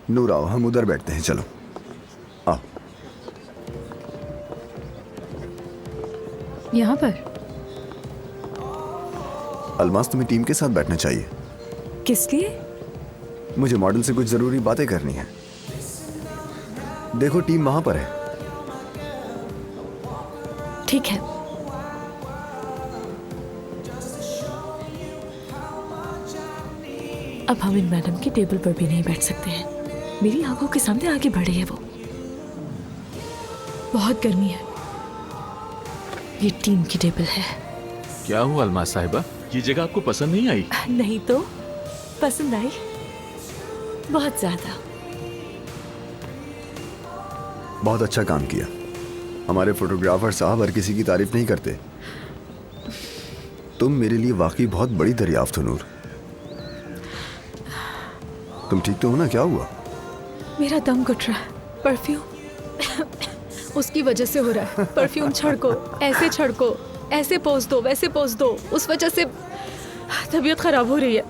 नूर आओ, हम उधर बैठते हैं, चलो आओ। यहाँ पर? अलमास, तुम्हें टीम के साथ बैठना चाहिए। किस लिए? मुझे मॉडल से कुछ जरूरी बातें करनी है। देखो टीम वहां पर है। ठीक है। अब हम इन मैडम की टेबल पर भी नहीं बैठ सकते हैं। मेरी आंखों के सामने आगे बढ़े है वो। बहुत गर्मी है। ये टीम की टेबल है। क्या हुआ अलमास साहिबा, ये जगह आपको पसंद नहीं आई? नहीं तो पसंद आई, बहुत ज्यादा। बहुत अच्छा काम किया। हमारे फोटोग्राफर साहब हर किसी की तारीफ नहीं करते। तुम मेरे लिए वाकई बहुत बड़ी दरियाफ्त हो नूर। तुम ठीक तो हो ना? क्या हुआ? मेरा दम घुट रहा है। परफ्यूम उसकी वजह से हो रहा है। परफ्यूम छिड़को, ऐसे छिड़को, ऐसे पोंछ दो, वैसे पोंछ दो। उस वजह से तबीयत खराब हो रही है।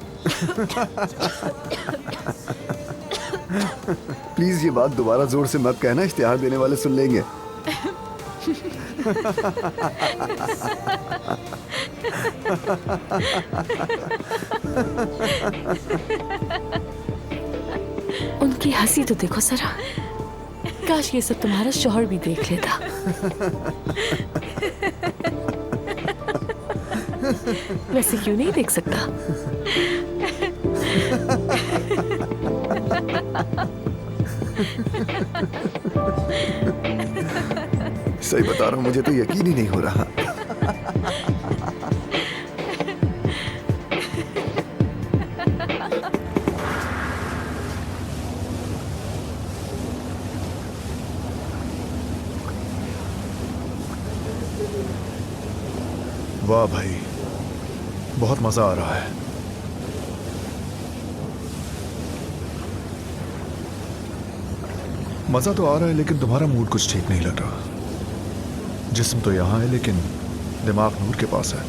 प्लीज ये बात दोबारा जोर से मत कहना, इश्तिहार देने वाले सुन लेंगे। उनकी हंसी तो देखो जरा। काश ये सब तुम्हारा शौहर भी देख लेता। वैसे क्यों नहीं देख सकता? सही बता रहा हूं, मुझे तो यकीन ही नहीं हो रहा। वाह भाई, बहुत मजा आ रहा है। मजा तो आ रहा है लेकिन तुम्हारा मूड कुछ ठीक नहीं लग रहा। जिस्म तो यहां है लेकिन दिमाग नूर के पास है।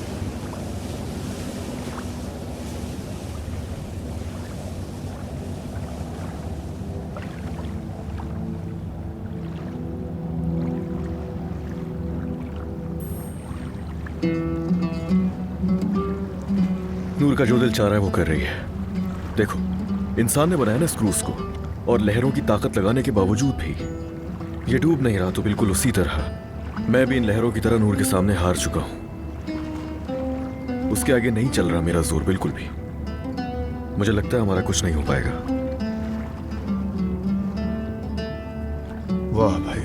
नूर का जो दिल चाह रहा है वो कर रही है। देखो, इंसान ने बनाया ना स्क्रूस को, और लहरों की ताकत लगाने के बावजूद भी ये डूब नहीं रहा। तो बिल्कुल उसी तरह मैं भी इन लहरों की तरह नूर के सामने हार चुका हूं। उसके आगे नहीं चल रहा मेरा जोर बिल्कुल भी। मुझे लगता है हमारा कुछ नहीं हो पाएगा। वाह भाई,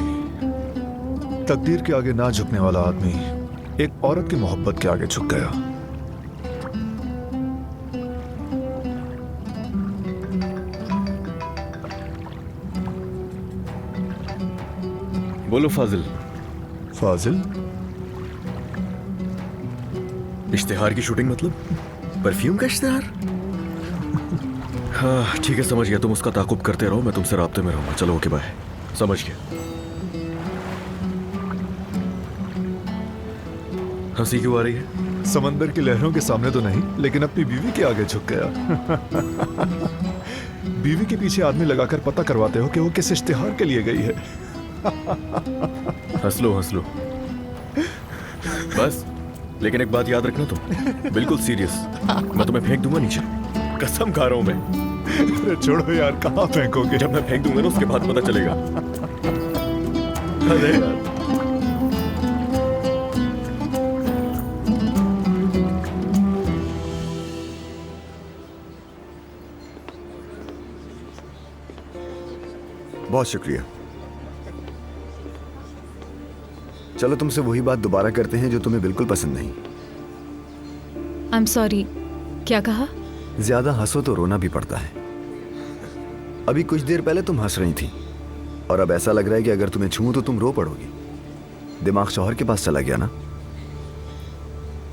तकदीर के आगे ना झुकने वाला आदमी एक औरत की मोहब्बत के आगे झुक गया। बोलो फाजिल। फाजिल? इश्तिहार की शूटिंग मतलब? परफ्यूम का इश्तिहार? हाँ ठीक है, समझ गया। तुम उसका ताकुब करते रहो, मैं तुमसे राब्ते में रहूंगा। चलो ओके बाय। समझ गया। हंसी क्यों आ रही है? समंदर की लहरों के सामने तो नहीं, लेकिन अपनी बीवी के आगे झुक गया। बीवी के पीछे आदमी लगाकर पता करवाते हो कि वो किस इश्तिहार के लिए गई है। हंस लो हंस लो बस। लेकिन एक बात याद रखना तुम, बिल्कुल सीरियस। मैं तुम्हें फेंक दूंगा नीचे, कसम खा रहा हूं मैं। अरे छोड़ो यार, कहाँ फेंकोगे? जब मैं फेंक दूंगा ना उसके बाद पता चलेगा। अरे यार। बहुत शुक्रिया। चलो तुमसे वही बात दोबारा करते हैं जो तुम्हें बिल्कुल पसंद नहीं। I am sorry. क्या कहा? ज्यादा हंसो तो रोना भी पड़ता है। अभी कुछ देर पहले तुम हंस रही थी और अब ऐसा लग रहा है कि अगर तुम्हें छूऊं तो तुम रो पड़ोगी। दिमाग शौहर के पास चला गया ना?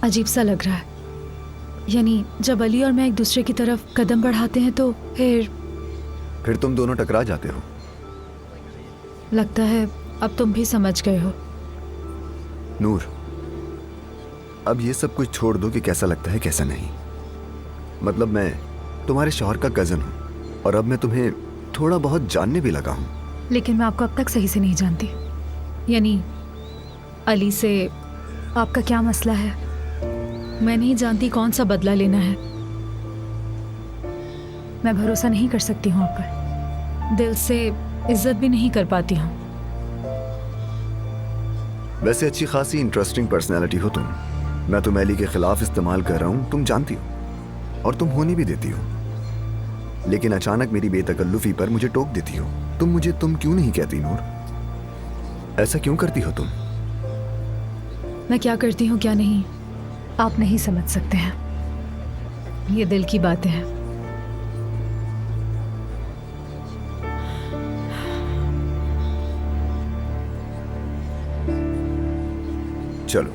अजीब सा लग रहा है। यानी जब अली और मैं एक दूसरे की तरफ कदम बढ़ाते हैं तो फिर तुम दोनों टकरा जाते हो। लगता है अब तुम भी समझ गए हो। नूर, अब ये सब कुछ छोड़ दो कि कैसा लगता है कैसा नहीं। मतलब मैं तुम्हारे शौहर का कजन हूं और अब मैं तुम्हें थोड़ा बहुत जानने भी लगा हूँ। लेकिन मैं आपको अब तक सही से नहीं जानती। यानी अली से आपका क्या मसला है? मैं नहीं जानती कौन सा बदला लेना है। मैं भरोसा नहीं कर सकती हूँ आप पर, दिल से इज्जत भी नहीं कर पाती हूँ। वैसे अच्छी खासी इंटरेस्टिंग पर्सनैलिटी हो तुम। मैं तुम्हें अली के खिलाफ इस्तेमाल कर रहा हूँ, तुम जानती हो, और तुम होनी भी देती हो। लेकिन अचानक मेरी बेतकल्लुफी पर मुझे टोक देती हो। तुम मुझे तुम क्यों नहीं कहती नूर? ऐसा क्यों करती हो तुम? मैं क्या करती हूँ क्या नहीं आप नहीं समझ सकते हैं। ये दिल की बातें हैं। चलो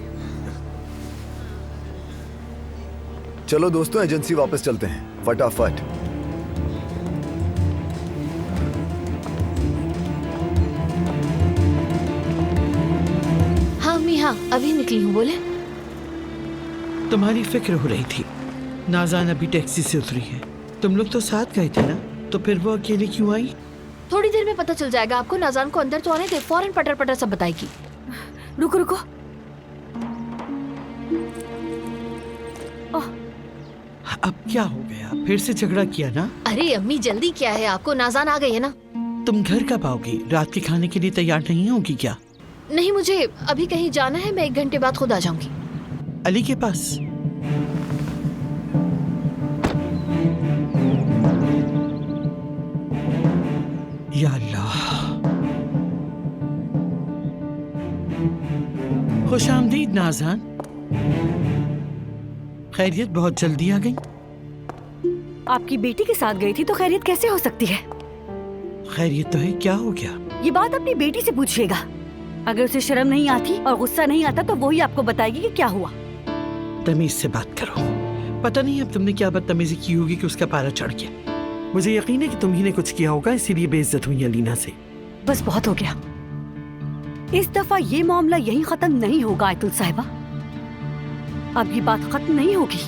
चलो दोस्तों, एजेंसी वापस चलते हैं फटाफट। हाँ अम्मी, हाँ अभी निकली हूँ। बोले? तुम्हारी फिक्र हो रही थी। नाज़ान अभी टैक्सी से उतरी है। तुम लोग तो साथ गए थे ना, तो फिर वो अकेले क्यों आई? थोड़ी देर में पता चल जाएगा आपको। नाज़ान को अंदर तो आने दे, फौरन पटर पटर सब बताएगी। रुको रुको। अब क्या हो गया? फिर से झगड़ा किया ना? अरे अम्मी जल्दी क्या है आपको, नाज़ान आ गई है ना। तुम घर कब आओगी? रात के खाने के लिए तैयार नहीं होगी क्या? नहीं, मुझे अभी कहीं जाना है, मैं 1 घंटे बाद खुद आ जाऊंगी। अली के पास? या अल्लाह। खुश आमदीद नाज़ान। खैरियत? बहुत जल्दी आ गई। आपकी बेटी के साथ गई थी तो खैरियत कैसे हो सकती है? खैरियत तो है, क्या हो गया? ये बात अपनी बेटी से पूछिएगा। अगर उसे शर्म नहीं आती और गुस्सा नहीं आता तो वो ही आपको बताएगी कि क्या हुआ। तमीज से बात करो। पता नहीं अब तुमने क्या बदतमीजी की होगी कि उसका पारा चढ़ गया। मुझे यकीन है कि तुम ही ने कुछ किया होगा, इसीलिए बेइज्जत हुई अलीना से। बस बहुत हो गया। इस दफा ये मामला यहीं खत्म नहीं होगा आयतुल साहिबा। अब ये बात खत्म नहीं होगी,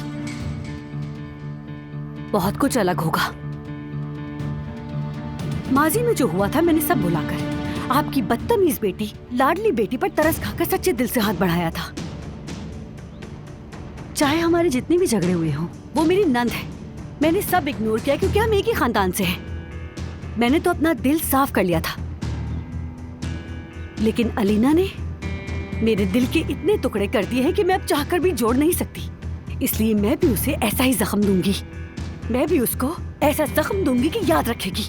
बहुत कुछ अलग होगा। माजी में जो हुआ था मैंने सब भुलाकर आपकी बदतमीज बेटी, लाडली बेटी पर तरस खाकर सच्चे दिल से हाथ बढ़ाया था। चाहे हमारे जितने भी झगड़े हुए हों, वो मेरी नंद है। मैंने सब इग्नोर किया क्योंकि हम एक ही खानदान से हैं। मैंने तो अपना दिल साफ कर लिया था। लेकिन अलीना ने मेरे दिल के इतने टुकड़े कर दिए हैं कि मैं अब चाहकर भी जोड़ नहीं सकती। इसलिए मैं भी उसे ऐसा ही जख्म दूंगी। मैं भी उसको ऐसा जख्म दूंगी कि याद रखेगी।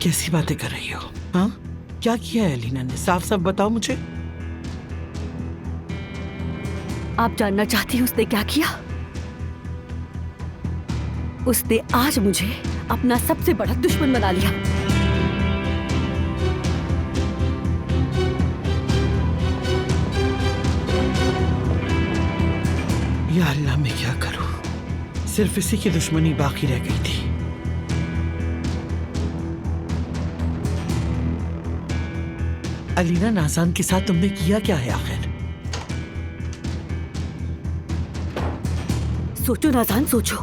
कैसी बातें कर रही हो? हाँ, क्या किया है अलीना ने? साफ साफ बताओ मुझे। आप जानना चाहती हैं उसने क्या किया? उसने आज मुझे अपना सबसे बड़ा दुश्मन बना लिया। या अल्लाह, मैं क्या करूं? सिर्फ इसी की दुश्मनी बाकी रह गई थी। अलीना, नाज़ान के साथ तुमने किया क्या है आखिर? सोचो नाज़ान, सोचो।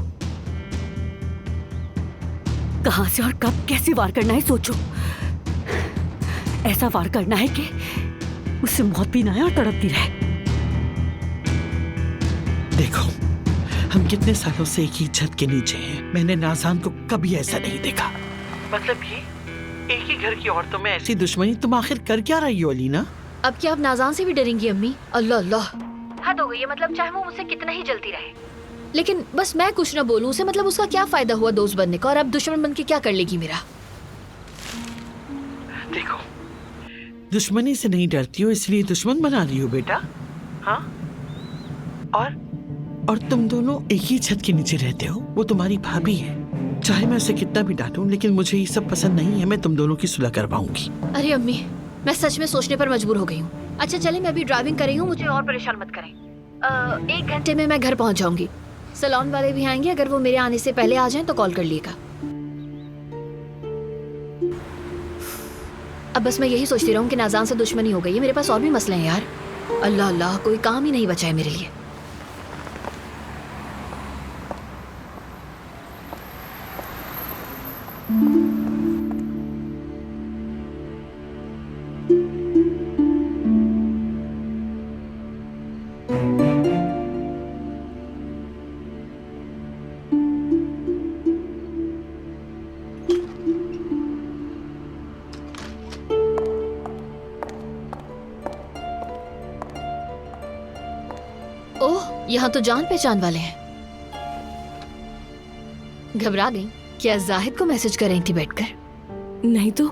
कहां से और कब कैसे वार करना है सोचो। ऐसा वार करना है कि उससे मौत भी ना आए और तड़पती रहे। देखो, हम कितने सालों से एक ही छत के नीचे हैं। मैंने नाज़ान को कभी ऐसा नहीं देखा। मतलब ये एक ही घर की औरतों में ऐसी दुश्मनी, तुम आखिर कर क्या रही हो अलीना? अब क्या आप नाज़ान से भी डरेंगी अम्मी? अल्लाह अल्लाह, हद हो गई है। मतलब चाहे वो मुझसे कितना ही जलती रहे, लेकिन बस मैं कुछ ना बोलूं उसे, मतलब उसका क्या फायदा हुआ दोस्त बनने का? और अब दुश्मन बन के क्या कर लेगी मेरा? देखो, दुश्मनी से नहीं डरती हो इसलिए दुश्मन बना रही हो बेटा। हाँ, और तुम दोनों एक ही छत के नीचे रहते हो। वो तुम्हारी भाभी है। चाहे मैं उसे कितना भी डांटूं, लेकिन मुझे ये सब पसंद नहीं है। मैं तुम दोनों की सुलह करवाऊंगी। अरे अम्मी, मैं सच में सोचने पर मजबूर हो गई हूँ। अच्छा चले, मैं अभी ड्राइविंग कर रही हूँ, मुझे और परेशान मत करें। 1 घंटे में मैं घर पहुँच जाऊंगी। सैलून वाले भी आएंगे, अगर वो मेरे आने से पहले आ जाएं तो कॉल कर लिएगा। अब बस मैं यही सोचती रहूं कि नाज़ान से दुश्मनी हो गई है। मेरे पास और भी मसले हैं यार। अल्लाह अल्लाह, कोई काम ही नहीं बचा है मेरे लिए। यहाँ तो जान पहचान वाले हैं। घबरा गई? क्या जाहिद को मैसेज कर रही थी बैठकर? नहीं तो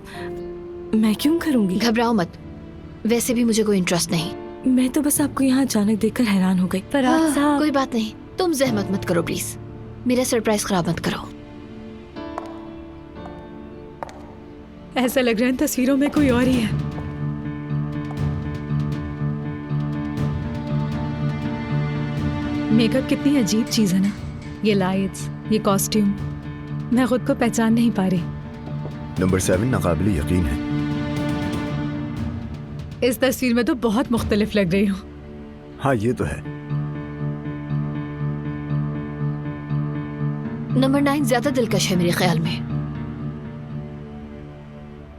मैं क्यों करूंगी? घबराओ मत, वैसे भी मुझे कोई इंटरेस्ट नहीं। मैं तो बस आपको यहाँ अचानक देखकर हैरान हो गई। फरहाद साहब, कोई बात नहीं, तुम जहमत मत करो प्लीज, मेरा सरप्राइज खराब मत करो। ऐसा लग रहा है इन तस्वीरों में कोई और ही है। मेकअप कितनी अजीब चीज है ना, ये लाइट्स, ये कॉस्ट्यूम, मैं खुद को पहचान नहीं पा रही। नंबर 7 नाकाबिले यकीन है। इस तस्वीर में तो बहुत मुख्तलिफ लग रही हूँ। हाँ ये तो है। नंबर 9 ज्यादा दिलकश है मेरे ख्याल में।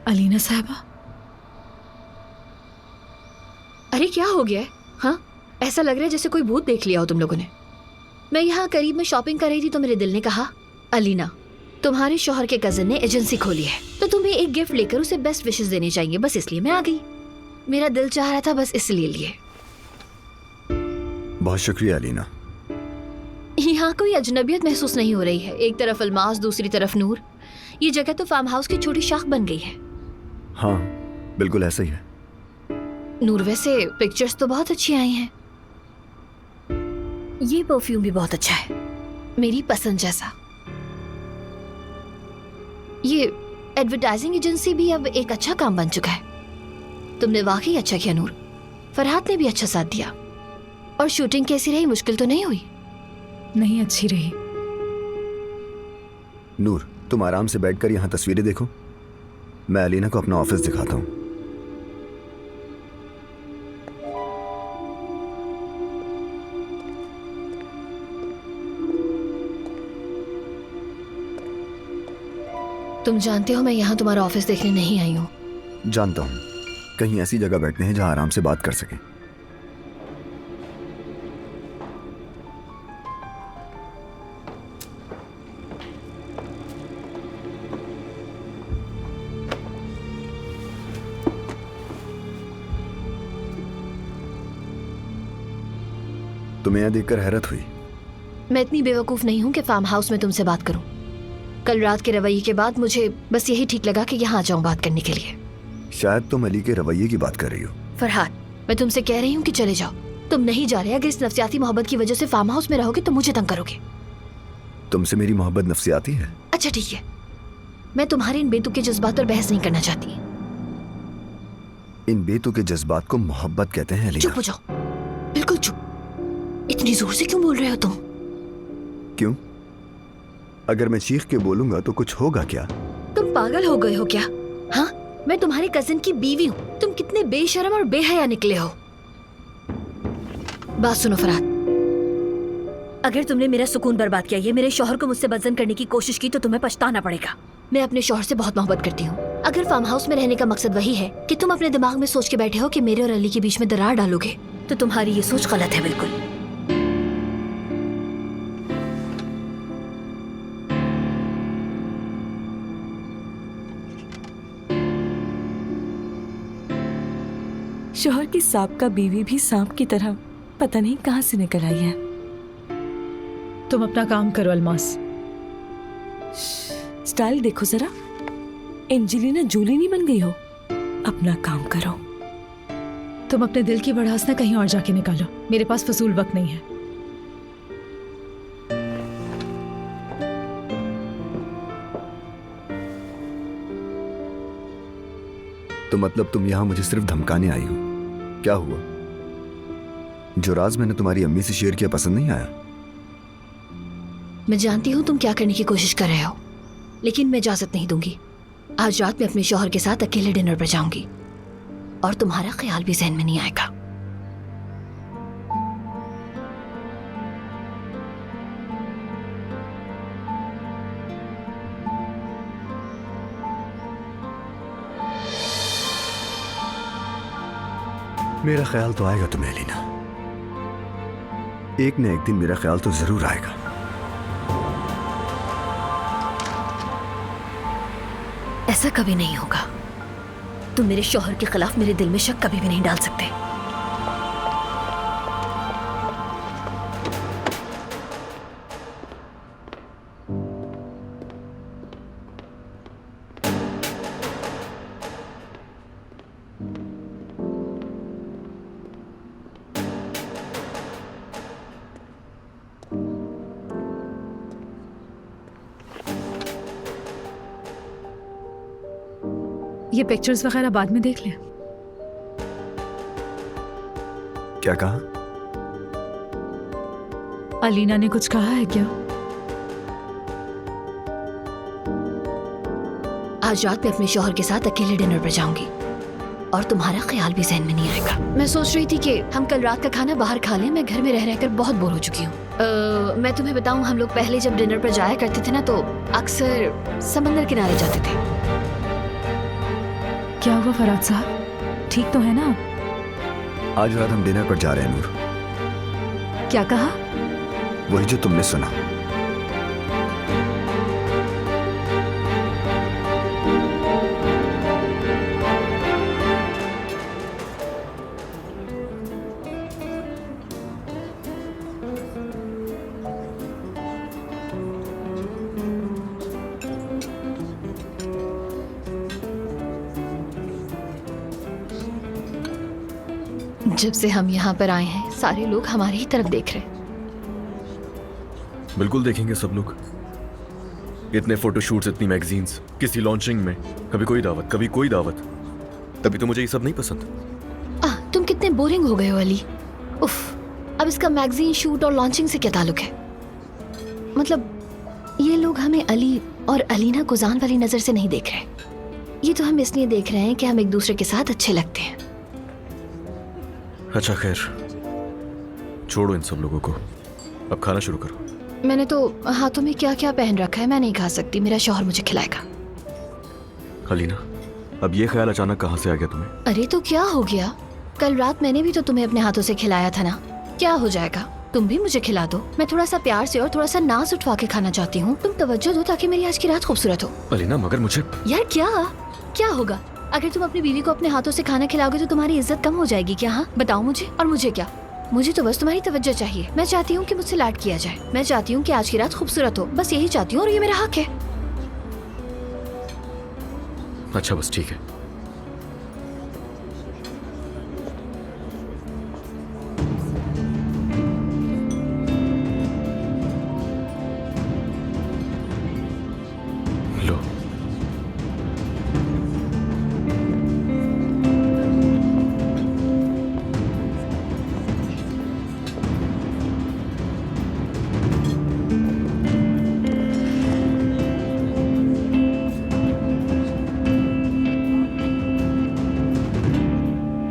अलीना साहबा, अरे क्या हो गया है? हाँ, ऐसा लग रहा है जैसे कोई भूत देख लिया हो तुम लोगों ने। मैं यहाँ करीब में शॉपिंग कर रही थी तो मेरे दिल ने कहा, अलीना तुम्हारे शौहर के कजन ने एजेंसी खोली है तो तुम्हें एक गिफ्ट लेकर उसे बेस्ट विशेस देने चाहिए, बस इसलिए मैं आ गई। मेरा दिल चाह रहा था, बस इसलिए लिए। बहुत शुक्रिया अलीना। यहाँ कोई अजनबियत महसूस नहीं हो रही है। एक तरफ अल्मास, दूसरी तरफ नूर। ये जगह तो फार्म हाउस की छोटी शाख बन गई है। हाँ बिल्कुल ऐसा ही है। नूर, वैसे पिक्चर्स तो बहुत अच्छी आई हैं। ये परफ्यूम भी बहुत अच्छा है, मेरी पसंद जैसा। ये एडवर्टाइजिंग एजेंसी भी अब एक अच्छा काम बन चुका है। तुमने वाकई अच्छा किया नूर, फरहाद ने भी अच्छा साथ दिया। और शूटिंग कैसी रही? मुश्किल तो नहीं हुई? नहीं, अच्छी रही। नूर तुम आराम से बैठकर यहाँ तस्वीरें देखो, मैं अलीना को अपना ऑफिस दिखाता हूँ। तुम जानते हो मैं यहाँ तुम्हारा ऑफिस देखने नहीं आई हूँ। जानता हूँ, कहीं ऐसी जगह बैठते हैं जहाँ आराम से बात कर सकें। तुम्हें यह देखकर हैरत हुई? मैं इतनी बेवकूफ नहीं हूँ कि फार्म हाउस में तुमसे बात करूँ। कल रात के रवैये के बाद मुझे बस यही ठीक लगा कि यहाँ आ जाऊँ बात करने के लिए। शायद तुम अली के रवैये की बात कर रही हो। फरहाद, मैं तुमसे कह रही हूँ कि चले जाओ। तुम नहीं जा रहे। अगर इस नफसियाती मोहब्बत की वजह से फार्म हाउस में रहोगे तो मुझे तंग करोगे। तुमसे मेरी मोहब्बत नफसियाती है? अच्छा ठीक है, मैं तुम्हारे इन बेतुके जज्बात पर बहस नहीं करना चाहती। इन बेतुके जज्बात को मोहब्बत कहते हैं अलीना। चुप हो जाओ, बिल्कुल चुप। इतनी जोर से क्यों बोल रहे हो तुम? क्यों? अगर मैं चीख के बोलूंगा तो कुछ होगा क्या? तुम पागल हो गए हो क्या? हाँ, मैं तुम्हारे कजिन की बीवी हूँ। तुम कितने बेशर्म और बेहया निकले हो। बात सुनो फरहाद, अगर तुमने मेरा सुकून बर्बाद किया, ये मेरे शौहर को मुझसे बदजन करने की कोशिश की तो तुम्हें पछताना पड़ेगा। मैं अपने शौहर से बहुत मोहब्बत करती हूँ। अगर फार्म हाउस में रहने का मकसद वही है कि तुम अपने दिमाग में सोच के बैठे हो कि मेरे और अली के बीच में दरार डालोगे, तो तुम्हारी ये सोच गलत है बिल्कुल। शोहर की सांप का बीवी भी सांप की तरह पता नहीं कहां से निकल आई है। तुम अपना काम करो अल्मास। स्टाइल देखो जरा, एंजेलिना जूली नहीं बन गई हो। अपना काम करो। तुम अपने दिल की भड़ास ना कहीं और जाके निकालो, मेरे पास फजूल वक्त नहीं है। तो मतलब तुम यहाँ मुझे सिर्फ धमकाने आई हो? क्या हुआ? जो राज मैंने तुम्हारी अम्मी से शेयर किया पसंद नहीं आया? मैं जानती हूँ तुम क्या करने की कोशिश कर रहे हो, लेकिन मैं इजाजत नहीं दूंगी। आज रात मैं अपने शौहर के साथ अकेले डिनर पर जाऊंगी और तुम्हारा ख्याल भी जहन में नहीं आएगा। मेरा ख्याल तो आएगा तुम्हें अलीना, एक न एक दिन मेरा ख्याल तो जरूर आएगा। ऐसा कभी नहीं होगा। तुम मेरे शौहर के खिलाफ मेरे दिल में शक कभी भी नहीं डाल सकते। ये पिक्चर्स वगैरह बाद में देख लें। क्या कहा? अलीना ने कुछ कहा है क्या? आज रात मैं अपने शौहर के साथ अकेले डिनर पर जाऊंगी और तुम्हारा ख्याल भी जहन में नहीं आएगा। मैं सोच रही थी कि हम कल रात का खाना बाहर खा लें। मैं घर में रह रहकर बहुत बोर हो चुकी हूँ। मैं तुम्हें बताऊं, हम लोग पहले जब डिनर पर जाया करते थे ना, तो अक्सर समंदर किनारे जाते थे। क्या हुआ फराद साहब, ठीक तो है ना? आज रात हम डिनर पर जा रहे हैं नूर। क्या कहा? वही जो तुमने सुना। जब से हम यहाँ पर आए हैं सारे लोग हमारी ही तरफ देख रहे हैं। बिल्कुल देखेंगे सब लोग। इतने फोटोशूट्स, इतनी मैगजीन्स, किसी लॉन्चिंग में कभी कोई दावत, कभी कोई दावत। तभी तो मुझे ये सब नहीं पसंद। तुम कितने बोरिंग हो गए हो अली। उफ, अब इसका मैगजीन शूट और लॉन्चिंग से क्या ताल्लुक है? मतलब ये लोग हमें अली और अलीना को जान वाली नजर से नहीं देख रहे। ये तो हम इसलिए देख रहे हैं कि हम एक दूसरे के साथ अच्छे लगते हैं। अच्छा खैर, छोड़ो इन सब लोगों को, अब खाना शुरू करो। मैंने तो हाथों में क्या क्या पहन रखा है, मैं नहीं खा सकती। मेरा शौहर मुझे खिलाएगा। अलीना, अब ये ख्याल अचानक कहाँ से आ गया तुम्हें? अरे तो क्या हो गया? कल रात मैंने भी तो तुम्हें अपने हाथों से खिलाया था ना। क्या हो जाएगा? तुम भी मुझे खिला दो। मैं थोड़ा सा प्यार से और थोड़ा सा नाज उठवा के खाना चाहती हूँ। तुम तवज्जो दो ताकि मेरी आज की रात खूबसूरत हो। अलीना, मगर मुझे यार क्या होगा? अगर तुम अपनी बीवी को अपने हाथों से खाना खिलाओगे तो तुम्हारी इज्जत कम हो जाएगी क्या? हाँ बताओ मुझे। और मुझे क्या? मुझे तो बस तुम्हारी तवज्जो चाहिए। मैं चाहती हूँ कि मुझसे लाड किया जाए। मैं चाहती हूँ कि आज की रात खूबसूरत हो। बस यही चाहती हूँ और ये मेरा हक है। अच्छा बस ठीक है। लो,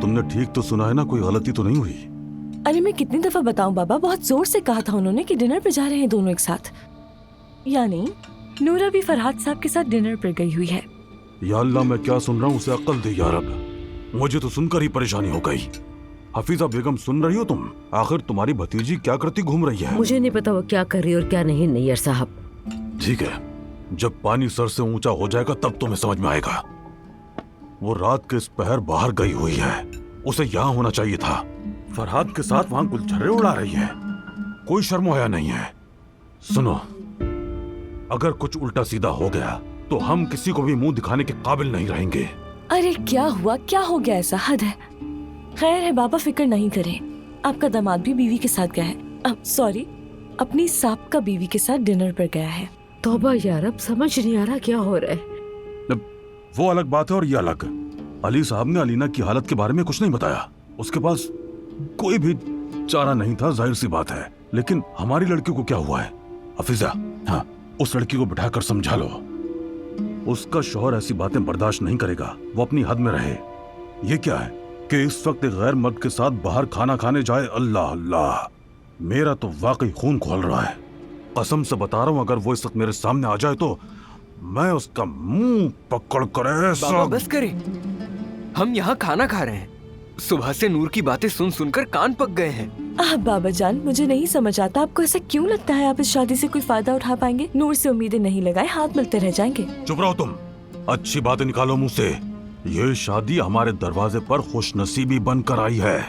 तुमने ठीक तो सुना है ना? कोई गलती तो नहीं हुई? अरे मैं कितनी दफा बताऊं बाबा, बहुत जोर से कहा था उन्होंने कि डिनर पे जा रहे हैं दोनों एक साथ। यानी नूरा भी फरहाद साहब के साथ डिनर पर गई हुई है। या अल्लाह, मैं क्या सुन रहा हूँ? उसे अक्ल दे या रब। मुझे तो सुनकर ही परेशानी हो गई। हफीजा बेगम, सुन रही हो तुम? आखिर तुम्हारी भतीजी क्या करती घूम रही है? मुझे नहीं पता वो क्या कर रही है और क्या नहीं नैयर साहब। ठीक है, जब पानी सर से ऊंचा हो जाएगा तब तुम्हें समझ में आएगा। वो रात के इस पहर बाहर गई हुई है। उसे यहाँ होना चाहिए था। फरहाद के साथ वहाँ गुलछर्रे उड़ा रही है। कोई शर्म हया नहीं है। सुनो, अगर कुछ उल्टा सीधा हो गया तो हम किसी को भी मुंह दिखाने के काबिल नहीं रहेंगे। अरे क्या हुआ, क्या हो गया? ऐसा हद है। खैर है बाबा, फिक्र नहीं करें। आपका दामाद भी बीवी के साथ गया है। सॉरी, अपनी साबका बीवी के साथ डिनर पर गया है। तौबा यार, अब समझ नहीं आ रहा क्या हो रहा है। वो अलग बात है और ये अलग। अली साहब ने अलीना की हालत के बारे में कुछ नहीं बताया। उसके पास कोई भी चारा नहीं था, जाहिर सी बात है। लेकिन हमारी लड़की को क्या हुआ है? हफीजा, हाँ, उस लड़की को बिठाकर समझा लो। उसका शौहर ऐसी बातें बर्दाश्त नहीं करेगा। वो अपनी हद में रहे। ये क्या है कि इस वक्त एक गैर मर्द के साथ बाहर खाना खाने जाए? अल्लाह अल्लाह, मेरा तो वाकई खून खोल रहा है। कसम से बता रहा हूँ, अगर वो इस वक्त मेरे सामने आ जाए तो मैं उसका मुंह पकड़ कर ऐसा। बाबा बस करे, हम यहाँ खाना खा रहे हैं। सुबह से नूर की बातें सुन सुनकर कान पक गए हैं। बाबा जान, मुझे नहीं समझ आता आपको ऐसा क्यों लगता है आप इस शादी से कोई फायदा उठा पाएंगे? नूर से उम्मीदें नहीं लगाए, हाथ मिलते रह जाएंगे। चुप रहो तुम, अच्छी बातें निकालो मुंह से। ये शादी हमारे दरवाजे पर खुशनसीबी बनकर आई है।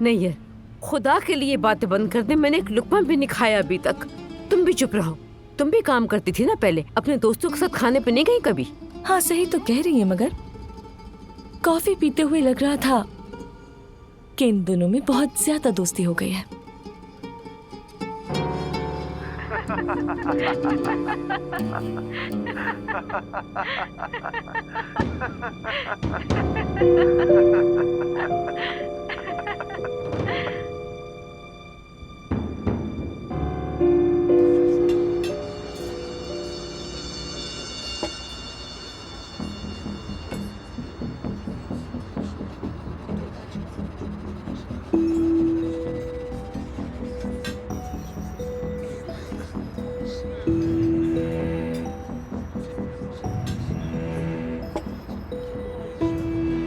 नहीं है, खुदा के लिए बातें बंद कर दे। मैंने एक लुकमा भी नहीं खाया अभी तक। तुम भी चुप रहो। तुम भी काम करती थी ना पहले, अपने दोस्तों के साथ खाने पे नहीं गई कभी? हाँ सही तो कह रही है, मगर कॉफी पीते हुए लग रहा था कि इन दोनों में बहुत ज्यादा दोस्ती हो गई है।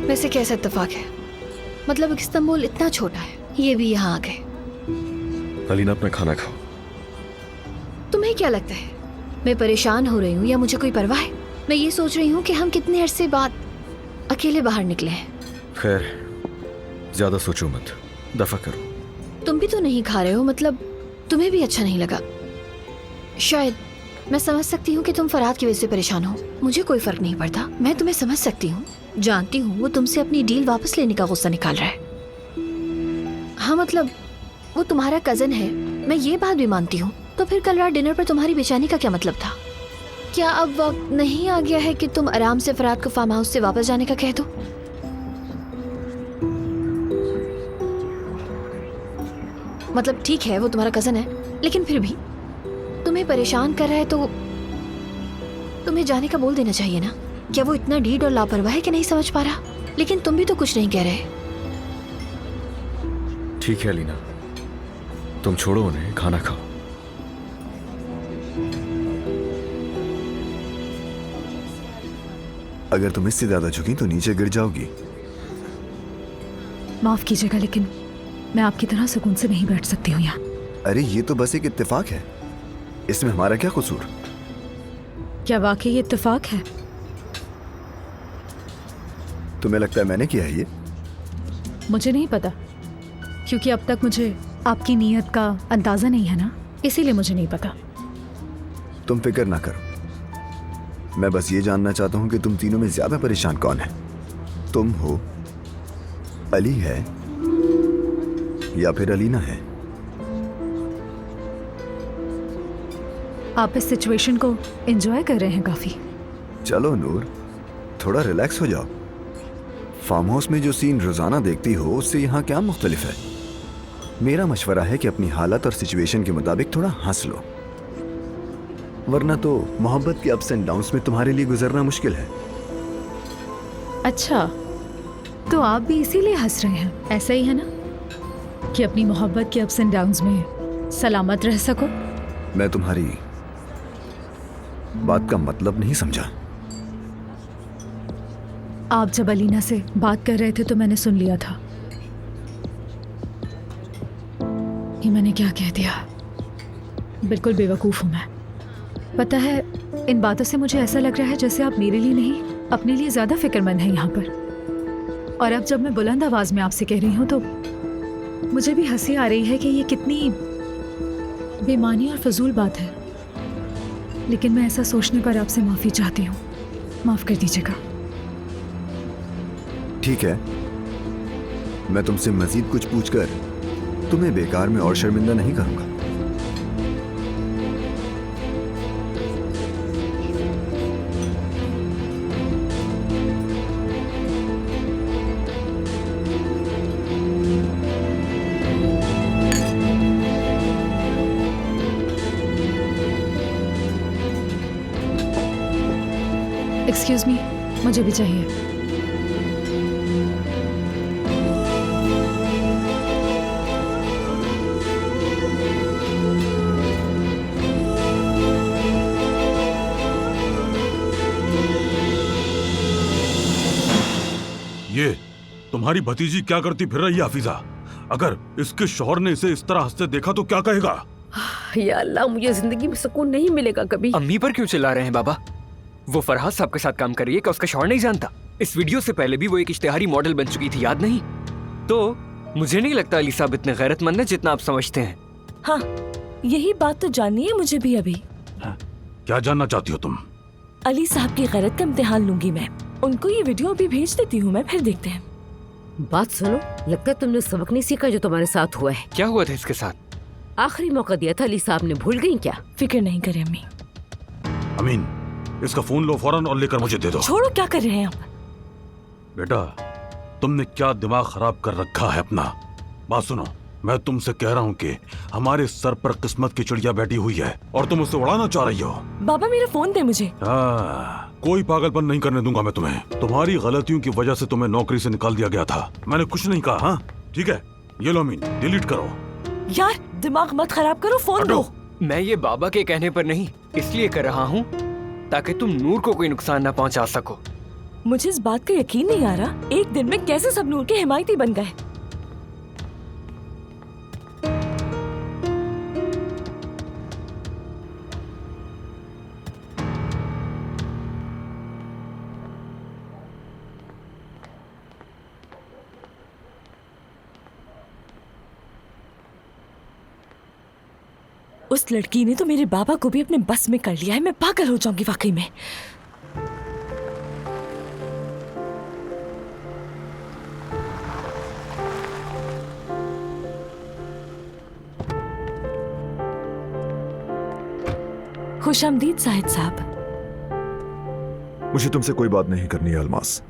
वैसे कैसा इत्तेफाक है? मतलब इस्तांबुल इतना छोटा है, ये भी यहाँ आ गए। अलीना अपना खाना खाओ। तुम्हें क्या लगता है मैं परेशान हो रही हूँ या मुझे कोई परवाह है? मैं ये सोच रही हूँ कि हम कितने अरसे बाद अकेले बाहर निकले हैं। खैर, ज्यादा सोचो मत, दफा करो। तुम भी तो नहीं खा रहे हो, मतलब तुम्हें भी अच्छा नहीं लगा। शायद मैं समझ सकती हूँ कि तुम फरहाद की वजह से परेशान हो, मुझे कोई फर्क नहीं पड़ता। मैं तुम्हें समझ सकती हूँ, जानती हूँ वो तुमसे अपनी डील वापस लेने का गुस्सा निकाल रहा है। हाँ मतलब वो तुम्हारा कजन है, मैं ये बात भी मानती हूँ। तो फिर कल रात डिनर पर तुम्हारी बेचैनी का क्या मतलब था? क्या अब वक्त नहीं आ गया है कि तुम आराम से फरहाद को फार्म हाउस से वापस जाने का कह दो? मतलब ठीक है वो तुम्हारा कजन है, लेकिन फिर भी तुम्हें परेशान कर रहा है तो तुम्हें जाने का बोल देना चाहिए ना। क्या वो इतना ढीठ और लापरवाह है कि नहीं समझ पा रहा? लेकिन तुम भी तो कुछ नहीं कह रहे। ठीक है अलीना, तुम छोड़ो उन्हें, खाना खाओ। अगर तुम इससे ज्यादा झुकी तो नीचे गिर जाओगी। माफ कीजिएगा लेकिन मैं आपकी तरह सुकून से नहीं बैठ सकती हूँ यहाँ। अरे ये तो बस एक इत्तेफाक है, इसमें हमारा क्या कसूर? क्या वाकई ये इत्तेफाक है? तुम्हें लगता है मैंने किया है ये? मुझे नहीं पता, क्योंकि अब तक मुझे आपकी नीयत का अंदाजा नहीं है ना, इसीलिए मुझे नहीं पता। तुम फिक्र ना करो, मैं बस ये जानना चाहता हूँ कि तुम तीनों में ज्यादा परेशान कौन है? तुम हो, अली है या फिर अलीना है? आप इस सिचुएशन को एंजॉय कर रहे हैं काफी। चलो नूर, थोड़ा रिलैक्स हो जाओ। फार्म हाउस में जो सीन रोजाना देखती हो उससे यहाँ क्या मुख्तलिफ है? मेरा मशवरा है कि अपनी हालत और सिचुएशन के मुताबिक थोड़ा हंस लो, वरना तो मोहब्बत के अप्स एंड डाउन्स में तुम्हारे लिए गुजरना मुश्किल है। अच्छा, तो आप भी इसीलिए हंस रहे हैं, ऐसा ही है ना? कि अपनी मोहब्बत के अप्स एंड डाउन्स में सलामत रह सको। मैं तुम्हारी बात का मतलब नहीं समझा। आप जब अलीना से बात कर रहे थे तो मैंने सुन लिया था। ये मैंने क्या कह दिया? बिल्कुल बेवकूफ़ हूँ मैं। पता है, इन बातों से मुझे ऐसा लग रहा है जैसे आप मेरे लिए नहीं अपने लिए ज़्यादा फिक्रमंद हैं यहाँ पर। और अब जब मैं बुलंद आवाज़ में आपसे कह रही हूँ तो मुझे भी हंसी आ रही है कि ये कितनी बेमानी और फजूल बात है। लेकिन मैं ऐसा सोचने पर आपसे माफ़ी चाहती हूँ, माफ़ कर दीजिएगा। ठीक है, मैं तुमसे मजीद कुछ पूछकर तुम्हें बेकार में और शर्मिंदा नहीं करूंगा। एक्सक्यूज मी, मुझे भी चाहिए। ये तुम्हारी भतीजी क्या करती फिर रही है हाफिजा? अगर इसके शौहर ने इसे इस तरह हंसते देखा तो क्या कहेगा? या अल्लाह, मुझे जिंदगी में सुकून नहीं मिलेगा कभी। अम्मी पर क्यों चिल्ला रहे हैं बाबा? वो फरहाद साहब के साथ काम कर रही है, क्या उसका शौहर नहीं जानता? इस वीडियो से पहले भी वो एक इश्तेहारी मॉडल बन चुकी थी, याद नहीं? तो मुझे नहीं लगता अली साहब इतने गैरतमंद है जितना आप समझते हैं। हाँ, यही बात तो जाननी है मुझे भी अभी। क्या जानना चाहती हो तुम? अली साहब की गैरत का इम्तिहान लूंगी मैं। उनको ये वीडियो अभी भेज देती हूँ मैं, फिर देखते हैं। बात सुनो, लगता है तुमने सबक नहीं सीखा जो तुम्हारे साथ हुआ है। क्या हुआ था इसके साथ? आखिरी मौका दिया था, अली साहब ने भूल गई क्या? फिक्र नहीं करें अम्मी। अमीन, इसका फोन लो फौरन और लेकर मुझे दे दो। छोड़ो, क्या कर रहे हैं आप? बेटा, तुमने क्या दिमाग खराब कर रखा है अपना। बात सुनो, मैं तुमसे कह रहा हूँ कि हमारे सर पर किस्मत की चिड़िया बैठी हुई है और तुम उसे उड़ाना चाह रही हो। बाबा मेरा फोन दे मुझे। कोई पागलपन नहीं करने दूंगा मैं तुम्हें। तुम्हारी गलतियों की वजह से तुम्हें नौकरी से निकाल दिया गया था। मैंने कुछ नहीं कहा। हाँ ठीक है, ये लो अमीन, डिलीट करो। यार दिमाग मत खराब करो, फोन दो। मैं ये बाबा के कहने पर नहीं, इसलिए कर रहा हूँ ताकि तुम नूर को कोई नुकसान न पहुँचा सको। मुझे इस बात का यकीन नहीं आ रहा, एक दिन में कैसे सब नूर के हिमायती बन गए। उस लड़की ने तो मेरे बाबा को भी अपने बस में कर लिया है। मैं पागल हो जाऊंगी वाकई में। खुशामदीद साहिद साहब। मुझे तुमसे कोई बात नहीं करनी है अलमास।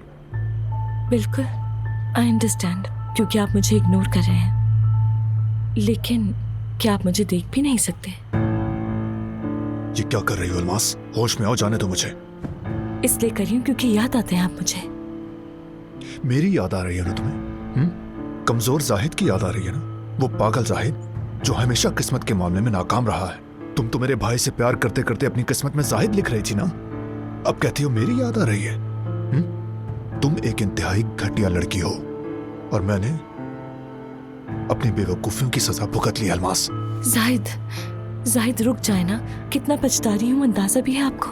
बिल्कुल, आई अंडरस्टैंड, क्योंकि आप मुझे इग्नोर कर रहे हैं। लेकिन क्या आप मुझे देख भी नहीं सकते? ये क्या कर रही हो अलमास? होश में आओ, जाने दो मुझे। इसलिए कर रही हूँ क्योंकि याद आते हैं आप मुझे। मेरी याद आ रही है ना तुम्हें? कमजोर जाहिद की याद आ रही है ना? वो पागल जाहिद जो हमेशा किस्मत के मामले में नाकाम रहा है। तुम तो मेरे भाई से प्यार करते करते अपनी किस्मत में जाहिद लिख रही थी ना, अब कहती हो मेरी याद आ रही है। तुम एक इंतहाई घटिया लड़की हो और मैंने अपनी बेवकूफियों की सजा भुगत ली अलमास। जाहिद रुक जाए ना, कितना पछता रही हूँ अंदाजा भी है आपको?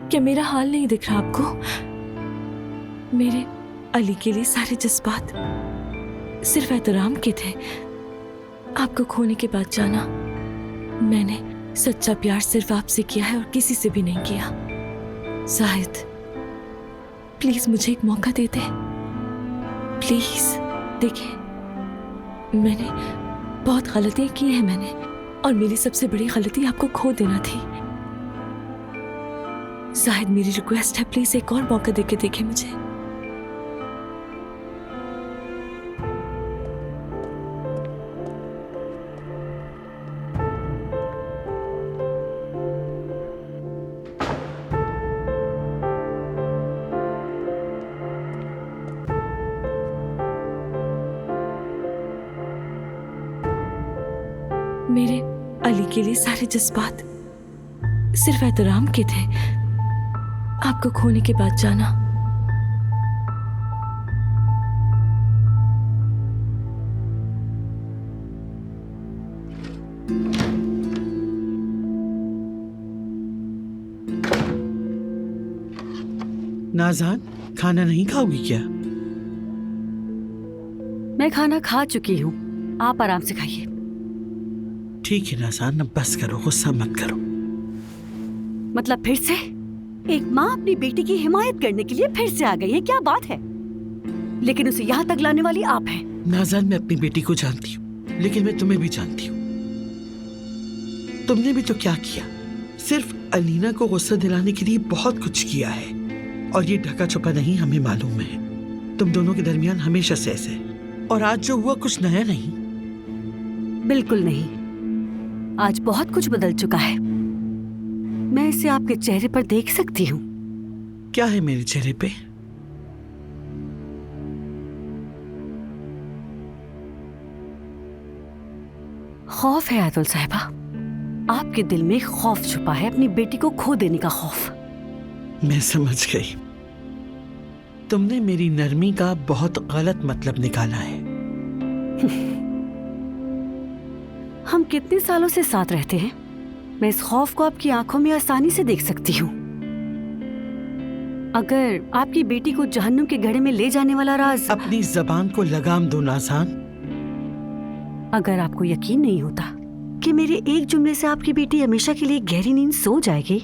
क्या मेरा हाल नहीं दिख रहा आपको? मेरे अली के लिए सारे जज्बात सिर्फ एहतराम के थे। आपको खोने के बाद जाना, मैंने सच्चा प्यार सिर्फ आपसे किया है और किसी से भी नहीं किया। जाहिद प्लीज मुझे एक मौका दे दे, प्लीज। देखिए, मैंने बहुत गलतियां की हैं मैंने, और मेरी सबसे बड़ी गलती आपको खो देना थी। जाहिद मेरी रिक्वेस्ट है, प्लीज एक और मौका देके देखे मुझे। मेरे अली के लिए सारे जज्बात सिर्फ एहतराम के थे। आपको खोने के बाद जाना, नाज़ान खाना नहीं खाओगी क्या? मैं खाना खा चुकी हूँ, आप आराम से खाइए। ठीक है नाज़ान, अब बस करो, गुस्सा मत करो। मतलब फिर से एक माँ अपनी बेटी की हिमायत करने के लिए फिर से आ गई है, क्या बात है? लेकिन उसे यहाँ तक लाने वाली आप हैं। नाज़ान, मैं अपनी बेटी को जानती हूँ, लेकिन मैं तुम्हें भी जानती हूँ। तुमने भी तो क्या किया, सिर्फ अलीना को गुस्सा दिलाने के लिए बहुत कुछ किया है, और ये ढका छुपा नहीं, हमें मालूम है। तुम दोनों के दरमियान हमेशा से ऐसे, और आज जो हुआ कुछ नया नहीं। बिल्कुल नहीं, आज बहुत कुछ बदल चुका है। मैं इसे आपके चेहरे पर देख सकती हूँ। क्या है मेरे चेहरे पे? खौफ है आदुल साहिबा, आपके दिल में खौफ छुपा है, अपनी बेटी को खो देने का खौफ। मैं समझ गई, तुमने मेरी नरमी का बहुत गलत मतलब निकाला है। हम कितने सालों से साथ रहते हैं, मैं इस खौफ को आपकी आंखों में आसानी से देख सकती हूँ। अगर आपकी बेटी को जहन्नुम के घड़े में ले जाने वाला राज। अपनी जबान को लगाम दो नाज़ान। अगर आपको यकीन नहीं होता कि मेरे एक जुमले से आपकी बेटी हमेशा के लिए गहरी नींद सो जाएगी,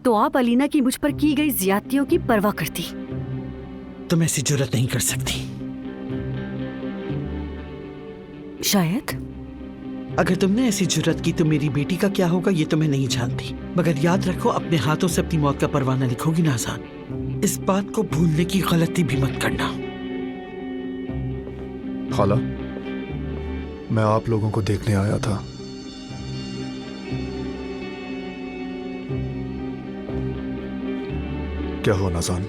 तो आप अलीना की मुझ पर की गई ज्यादतियों की परवाह करती। तुम ऐसी जुर्रत नहीं कर सकती। शायद, अगर तुमने ऐसी जुर्रत की तो मेरी बेटी का क्या होगा ये तो मैं नहीं जानती, मगर याद रखो अपने हाथों से अपनी मौत का परवाना लिखोगी ना आजान। इस बात को भूलने की गलती भी मत करना। खाला, मैं आप लोगों को देखने आया था। क्या हुआ नाज़ान?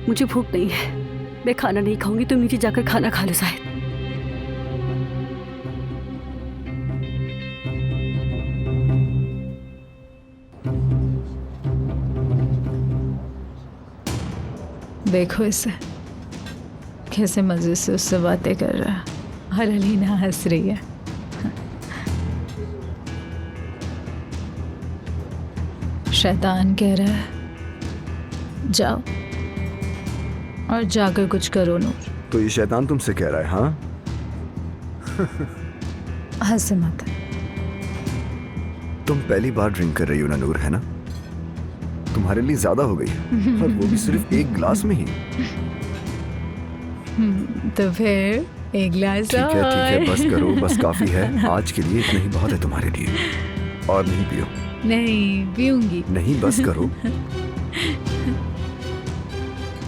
मुझे भूख नहीं है, मैं खाना नहीं खाऊंगी, तुम नीचे जाकर खाना खा लो शायद। देखो इसे कैसे मजे से उससे बातें कर रहा है और अलीना हंस रही है। शैतान कह रहा है जाओ और जाकर कुछ करो नूर। तो ये शैतान तुमसे कह रहा है? हाँ हंस मत। तुम पहली बार ड्रिंक कर रही हो ना नूर, है ना? तुम्हारे लिए ज्यादा हो गई है, और वो भी सिर्फ एक गिलास में ही। तो फिर एक गिलास ठीक है और। बस करो, बस काफी है आज के लिए, इतना ही बहुत है तुम्हारे लिए। और नहीं पियो। नहीं पीऊंगी। नहीं बस करो।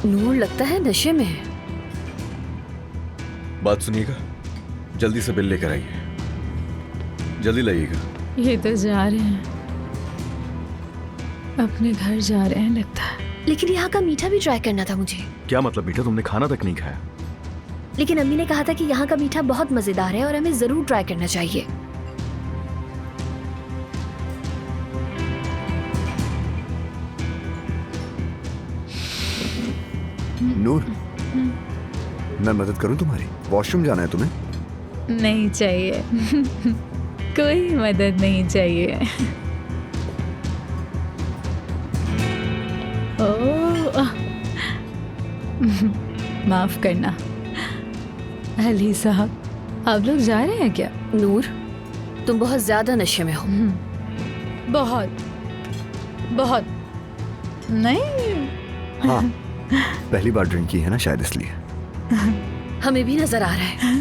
नूर लगता है नशे में है। बात सुनिएगा, जल्दी से बिल लेकर आइए, जल्दी लाइएगा। ये तो जा रहे हैं, अपने घर जा रहे हैं लगता है। लेकिन यहाँ का मीठा भी ट्राई करना था मुझे। क्या मतलब मीठा? तुमने खाना तक नहीं खाया? लेकिन अम्मी ने कहा था कि यहाँ का मीठा बहुत मजेदार है और हमें जरूर ट्राई करना चाहिए। नूर, मैं मदद करूं तुम्हारी? वॉशरूम जाना है तुम्हें? नहीं चाहिए। कोई मदद नहीं चाहिए। माफ करना अली साहब, आप लोग जा रहे हैं क्या? नूर, तुम बहुत ज्यादा नशे में हो। बहुत बहुत नहीं। हाँ, पहली बार ड्रिंक की है ना शायद, इसलिए। हमें भी नजर आ रहा है।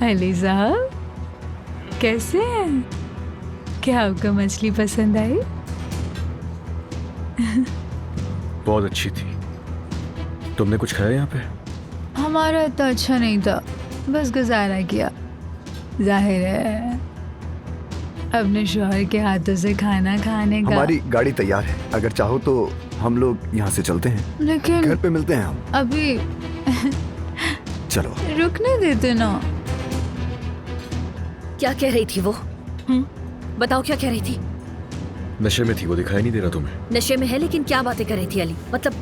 अली साहब कैसे हैं? क्या आपको मछली पसंद आई? बहुत अच्छी थी। तुमने कुछ खाया यहाँ पे? हमारा इतना अच्छा नहीं था, बस गुजारा किया। जाहिर है अपने शौहर के हाथों से खाना खाने का। हमारी गाड़ी तैयार है, अगर चाहो तो हम लोग यहाँ से चलते हैं। लेकिन घर पे मिलते हैं हम। अभी चलो। रुकने देते ना। क्या कह रही थी वो? बताओ क्या कह रही थी? नशे में थी वो, दिखाई नहीं दे रहा तुम्हें? नशे में है, लेकिन क्या बातें कर रही थी अली? मतलब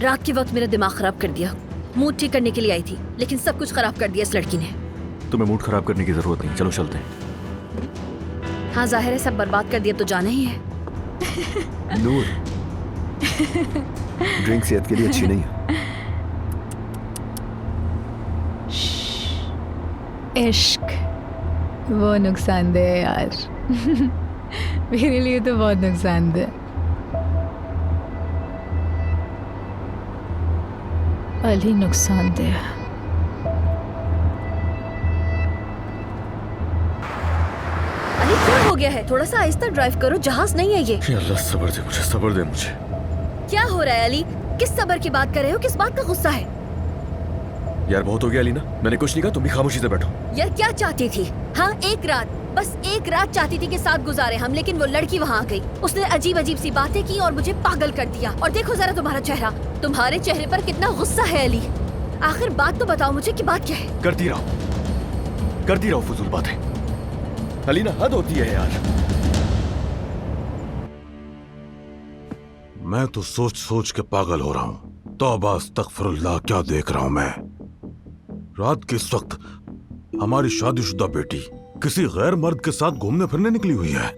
रात के वक्त मेरा दिमाग खराब कर दिया। मूड ठीक करने के लिए आई थी, लेकिन सब कुछ खराब कर दिया इस लड़की ने। तुम्हें मूड खराब करने की जरूरत नहीं, चलो चलते हैं। हाँ जाहिर है, सब बर्बाद कर दिया तो जाना ही है। नूर, ड्रिंक सेहत के लिए अच्छी नहीं है। इश्क वो नुकसानदेह है यार। मेरे लिए तो बहुत नुकसानदेह। अली नुकसानदेह। अली क्या हो गया है? थोड़ा सा आहिस्ता ड्राइव करो, जहाज नहीं है ये। अल्लाह सब्र दे मुझे, सब्र दे मुझे। क्या हो रहा है अली? किस सब्र की बात कर रहे हो? किस बात का गुस्सा है? यार बहुत हो गया अलीना, मैंने कुछ नहीं कहा, तुम भी खामोशी से बैठो। यार क्या चाहती थी? हाँ एक रात, बस एक रात चाहती थी कि साथ गुजारे हम, लेकिन वो लड़की वहाँ आ गई। उसने अजीब अजीब सी बातें की और मुझे पागल कर दिया। और देखो जरा तुम्हारा चेहरा, तुम्हारे चेहरे पर कितना गुस्सा है अली। आखिर बात तो बताओ मुझे कि बात क्या है? करती रहो फजूल बातें। अलीना हद होती है यार। मैं तो सोच सोच के पागल हो रहा हूँ। तौबा अस्तगफिरुल्लाह, क्या देख रहा हूँ मैं? रात के इस वक्त हमारी शादीशुदा बेटी किसी गैर मर्द के साथ घूमने फिरने निकली हुई है।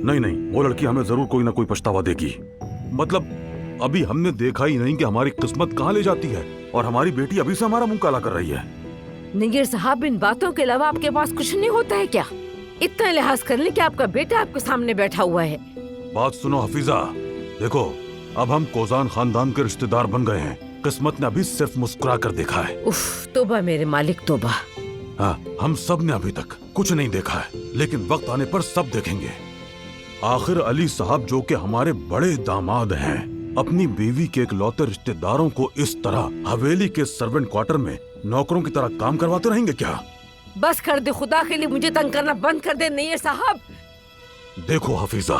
नहीं, वो लड़की हमें जरूर कोई ना कोई पछतावा देगी। मतलब अभी हमने देखा ही नहीं कि हमारी किस्मत कहाँ ले जाती है, और हमारी बेटी अभी से हमारा मुंह काला कर रही है। निगर साहब, इन बातों के अलावा आपके पास कुछ नहीं होता है क्या? इतना लिहाज कर ले कि आपका बेटा आपके सामने बैठा हुआ है। बात सुनो हफीजा, देखो अब हम कोजान खानदान के रिश्तेदार बन गए हैं, किस्मत ने अभी सिर्फ मुस्कुरा कर देखा है। उफ, तोबा मेरे मालिक तोबा। हाँ, हम सब ने अभी तक कुछ नहीं देखा है, लेकिन वक्त आने पर सब देखेंगे। आखिर अली साहब जो कि हमारे बड़े दामाद हैं, अपनी बीवी के इकलौते रिश्तेदारों को इस तरह हवेली के सर्वेंट क्वार्टर में नौकरों की तरह काम करवाते रहेंगे क्या? बस कर दे, खुदा के लिए मुझे तंग करना बंद कर दे नैयर साहब। देखो हफीजा,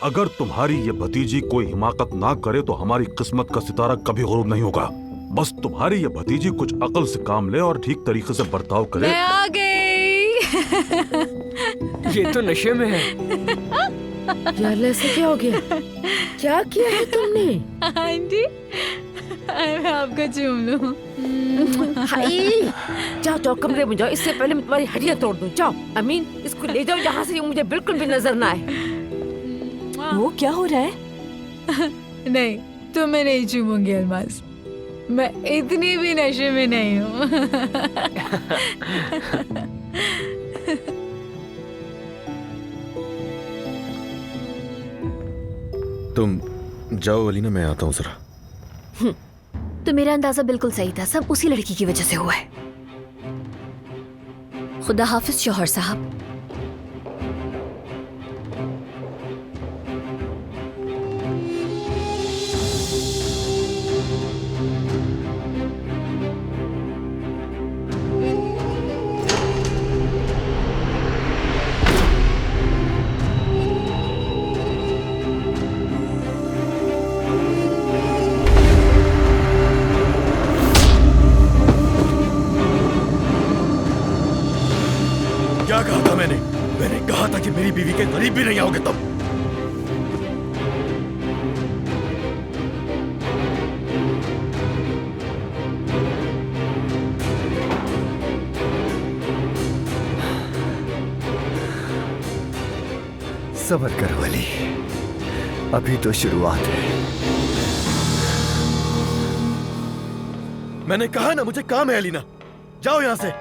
अगर तुम्हारी ये भतीजी कोई हिमाकत ना करे तो हमारी किस्मत का सितारा कभी गुरूब नहीं होगा। बस तुम्हारी ये भतीजी कुछ अकल से काम ले और ठीक तरीके से बर्ताव करे। मैं आ गई। ये तो नशे में है। यार ऐसे क्या हो गया? क्या किया है तुमने? आंटी, मैं आपको चूम लूं। हाय, जाओ जाओ कमरे में जाओ, इससे पहले मैं तुम्हारी हड्डियां तोड़ दूं। जाओ अमीन, इसको ले जाओ यहाँ से, ये मुझे बिल्कुल भी नजर ना आए। वो क्या हो रहा है? नहीं, तुम्हें नहीं चूमूंगी अल्मास, मैं इतनी भी नशे में नहीं हूँ। तुम जाओ अलीना, मैं आता हूँ जरा। तो मेरा अंदाजा बिल्कुल सही था, सब उसी लड़की की वजह से हुआ है। खुदा हाफिज शौहर साहब। क्या कहा था मैंने? मैंने कहा था कि मेरी बीवी के करीब भी नहीं आओगे तुम। सब्र करो अली, अभी तो शुरुआत है। मैंने कहा ना मुझे काम है अलीना, जाओ यहां से।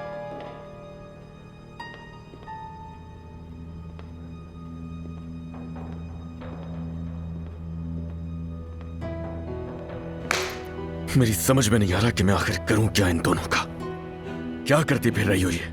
मेरी समझ में नहीं आ रहा कि मैं आखिर करूं क्या इन दोनों का। क्या करती फिर रही हो ये?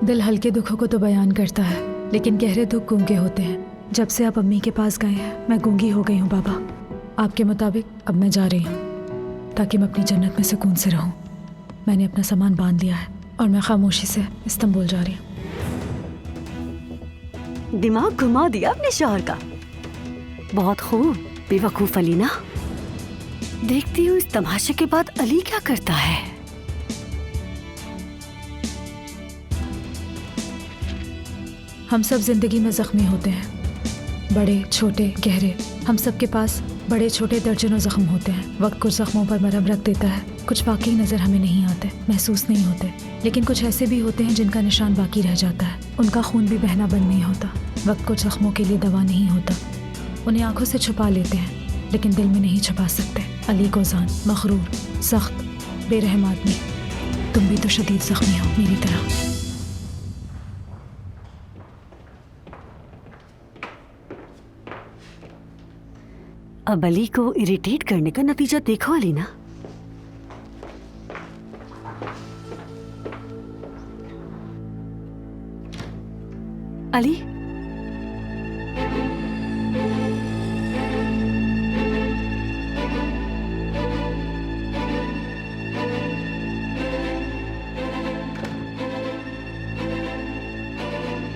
दिल हल्के दुखों को तो बयान करता है, लेकिन गहरे दुख गूंगे होते हैं। जब से आप अम्मी के पास गए हैं, मैं गूंगी हो गई हूँ बाबा। आपके मुताबिक अब मैं जा रही हूँ, ताकि मैं अपनी जन्नत में सुकून से रहूँ। मैंने अपना सामान बांध लिया है और मैं खामोशी से इस्तांबुल जा रही हूँ। दिमाग घुमा दिया अपने शौहर का। बहुत खूब बेवकूफ अलीना। देखती हूँ इस तमाशे के बाद अली क्या करता है। हम सब जिंदगी में जख्मी होते हैं, बड़े छोटे गहरे। हम सब के पास बड़े छोटे दर्जनों जख्म होते हैं। वक्त कुछ जख्मों पर मरहम रख देता है, कुछ वाकई नज़र हमें नहीं आते, महसूस नहीं होते, लेकिन कुछ ऐसे भी होते हैं जिनका निशान बाकी रह जाता है। उनका खून भी बहना बंद नहीं होता। वक्त कुछ जख्मों के लिए दवा नहीं होता, उन्हें आंखों से छुपा लेते हैं, लेकिन दिल में नहीं छुपा सकते। अली गोजान, मगरूर, सख्त, बेरहम आदमी, तुम भी तो शदीद जख्मी हो मेरी तरह। अब अली को इरिटेट करने का नतीजा देखो अलीना। अली,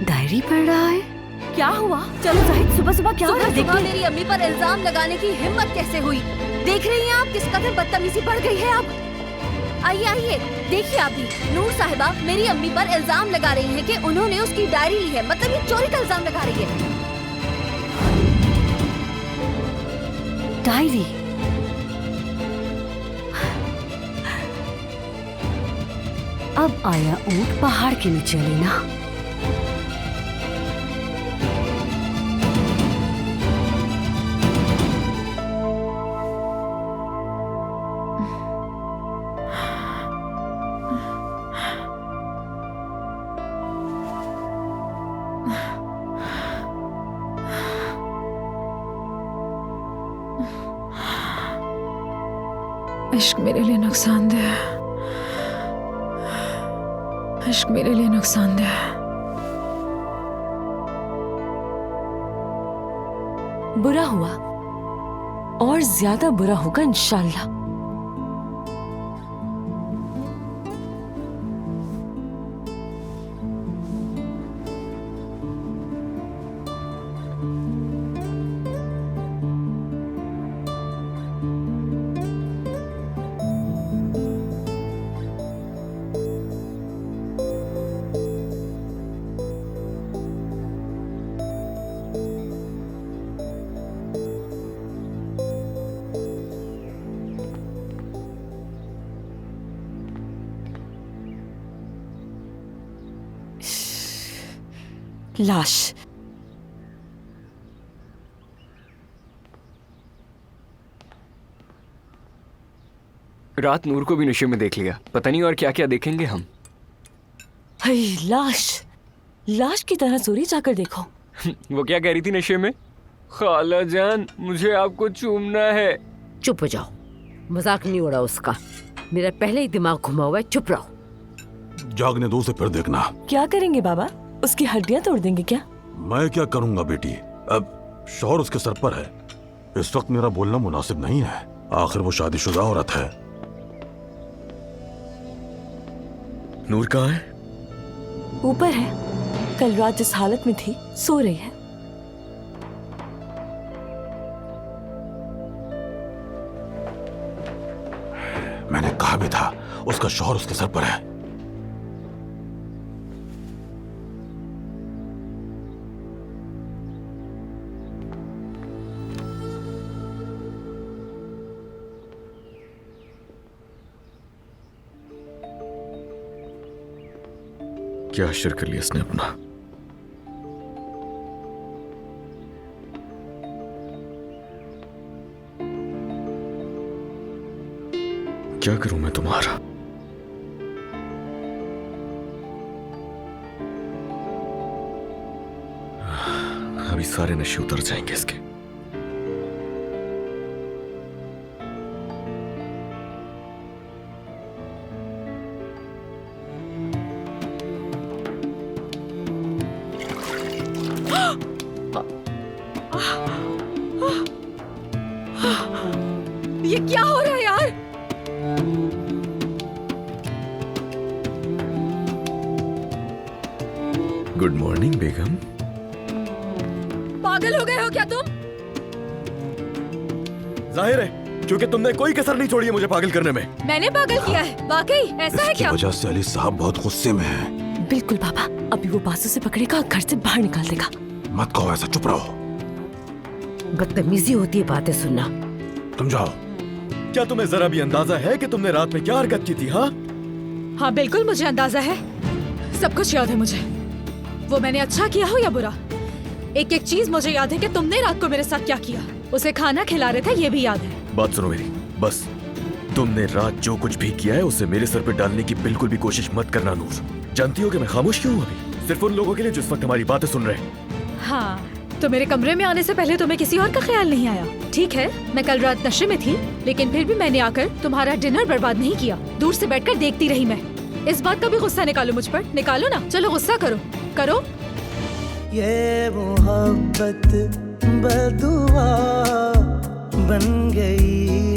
डायरी पढ़ रहा है। क्या हुआ? चलो जाहिद, सुबह सुबह क्या हो रहा है? सुबह मेरी अम्मी पर इल्जाम लगाने की हिम्मत कैसे हुई? देख रही हैं आप किस कदर बदतमीजी बढ़ गई है अब। आइए आइए, देखिए आप भी। नूर साहिबा मेरी अम्मी पर इल्जाम लगा रही हैं कि उन्होंने उसकी डायरी ली है, मतलब ये चोरी का इल्जाम लगा रही है। डायरी? अब आया ऊंट पहाड़ के नीचे अलीना। इश्क मेरे लिए नुकसानदेह है, इश्क मेरे लिए नुकसानदेह है। बुरा हुआ और ज्यादा बुरा होगा इंशाल्लाह। लाश। रात नूर को भी नशे में देख लिया, पता नहीं और क्या क्या देखेंगे हम। हई लाश, लाश की तरह सोरी जाकर देखो। वो क्या कह रही थी नशे में? खाला जान मुझे आपको चूमना है। चुप हो जाओ, मजाक नहीं हो रहा उसका। मेरा पहले ही दिमाग घुमा हुआ है, चुप रहो। जागने दो उसे, फिर देखना। क्या करेंगे बाबा? उसकी हड्डियां तोड़ देंगे क्या? मैं क्या करूंगा बेटी, अब शौहर उसके सर पर है। इस वक्त मेरा बोलना मुनासिब नहीं है, आखिर वो शादीशुदा औरत है। नूर कहाँ है? ऊपर है, कल रात जिस हालत में थी सो रही है। मैंने कहा भी था उसका शौहर उसके सर पर है। क्या अशर कर लिया इसने अपना? क्या करूं मैं तुम्हारा? अभी सारे नशे उतर जाएंगे इसके। ये क्या हो रहा है यार? गुड मॉर्निंग बेगम। पागल हो गए हो क्या तुम? जाहिर है क्योंकि तुमने कोई कसर नहीं छोड़ी है मुझे पागल करने में। मैंने पागल किया है? वाकई ऐसा है क्या? इसकी वजह से अली साहब बहुत गुस्से में हैं। बिल्कुल बाबा, अभी वो बासु से पकड़ेगा, घर से बाहर निकाल देगा। मत कहो ऐसा, चुप रहो। बदतमीजी होती है बातें सुनना। तुम जाओ। क्या तुम्हें जरा भी अंदाजा है कि तुमने रात में क्या हरकत की थी? हाँ बिल्कुल मुझे अंदाजा है, सब कुछ याद है मुझे। वो मैंने अच्छा किया हो या बुरा, एक एक चीज मुझे याद है कि तुमने रात को मेरे साथ क्या किया। उसे खाना खिला रहे थे, ये भी याद है। बात सुनो मेरी, बस तुमने रात जो कुछ भी किया है उसे मेरे सर पे डालने की बिल्कुल भी कोशिश मत करना नूर। जानती हो कि मैं खामोश क्यों हूँ अभी? सिर्फ उन लोगों के लिए जो इस वक्त हमारी बातें सुन रहे हैं। हाँ, तो मेरे कमरे में आने से पहले तुम्हें किसी और का ख्याल नहीं आया? ठीक है, मैं कल रात नशे में थी, लेकिन फिर भी मैंने आकर तुम्हारा डिनर बर्बाद नहीं किया। दूर से बैठकर देखती रही मैं। इस बात का भी गुस्सा निकालो मुझ पर, निकालो ना। चलो गुस्सा करो, करो। ये मोहब्बत बदुआ बन गई